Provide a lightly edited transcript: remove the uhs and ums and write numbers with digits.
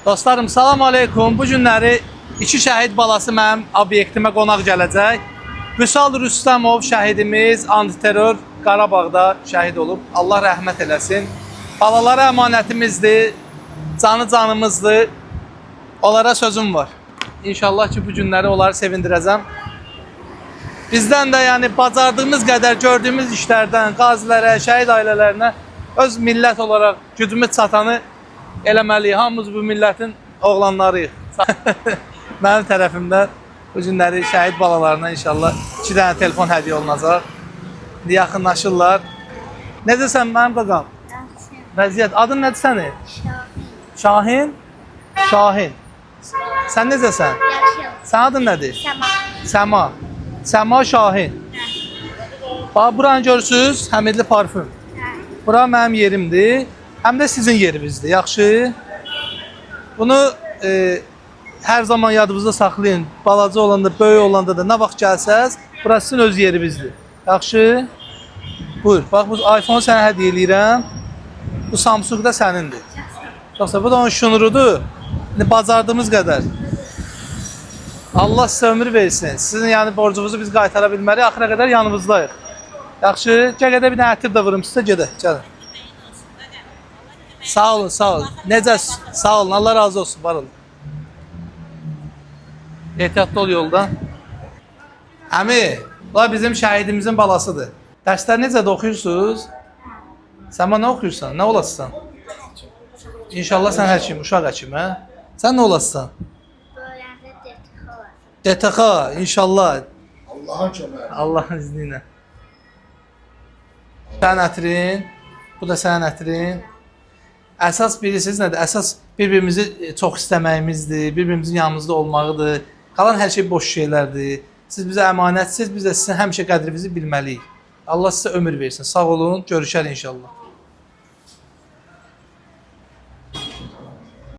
Dostlarım, salam aleykum. Bu günləri iki şəhid balası mənim obyektimə qonaq gələcək. Vüsal Rüstəmov şəhidimiz antiterror Qarabağda şəhid olub. Allah rəhmət eləsin. Balalara əmanətimizdir, canı canımızdır. Onlara sözüm var. İnşallah ki, bu günləri onları sevindirəcəm. Bizdən də yəni bacardığımız qədər gördüyümüz işlərdən qazilərə, şəhid ailələrinə öz millət olaraq gücümüz çatanı eləməliyik. Hamımız bu millətin oğlanlarıyıq. Mənim tərəfimdə bu günləri şəhid balalarına inşallah 2 dənə telefon hədiyyə olunacaq. Yaxınlaşırlar. Necəsən mənim qaqam? Vəziyyət. Adın nədir sənin? Şahin. Şahin. Sən necəsən? Sənin adın nədir? Səma. Səma Şahin. Bax, buranı görürsünüz, Həmidli parfüm. Bura mənim yerimdir. Həm də sizin yerimizdir, yaxşı? Bunu hər zaman yadınızda saxlayın. Balaca olanda, böyük olanda da nə vaxt gəlsəz, burası sizin öz yerimizdir. Yaxşı? Buyur, bax bu iPhone sənə hədiyyə eləyirəm. Bu Samsung da sənindir. Yoxsa bu da onun şunurudur. Bacardığımız qədər. Allah sizə ömür versin. Sizin yəni borcunuzu biz qaytara bilməliyik. Axıra qədər yanınızdayıq. Yaxşı? Gəl bir dənə ətir də vurum sizə, gedək. Gəlin. Sağ olun, sağ olun. Necə? Sağ olun. Allah razı olsun. Var olun. Ehtiyatlı ol yolda. Əmi, bu bizim şəhidimizin balasıdır. Dərslər necədir, oxuyursunuz? Sən nə oxuyursan? Nə olasın? İnşallah sən həkim, uşaq həkim, hə? Sən nə olasın? DTX, inşallah. Allah'ın köməyi. Allahın izni ilə. Sənin ətrin, bu da sənin ətrin. Əsas bilirsiniz nədir? Əsas bir-birimizi çox istəməyimizdir, bir-birimizin yanımızda olmağıdır. Qalan hər şey boş şeylərdir. Siz bizə əmanətsiz, biz də sizin həmişə qədrinizi bilməliyik. Allah sizə ömür versin. Sağ olun, görüşər inşallah.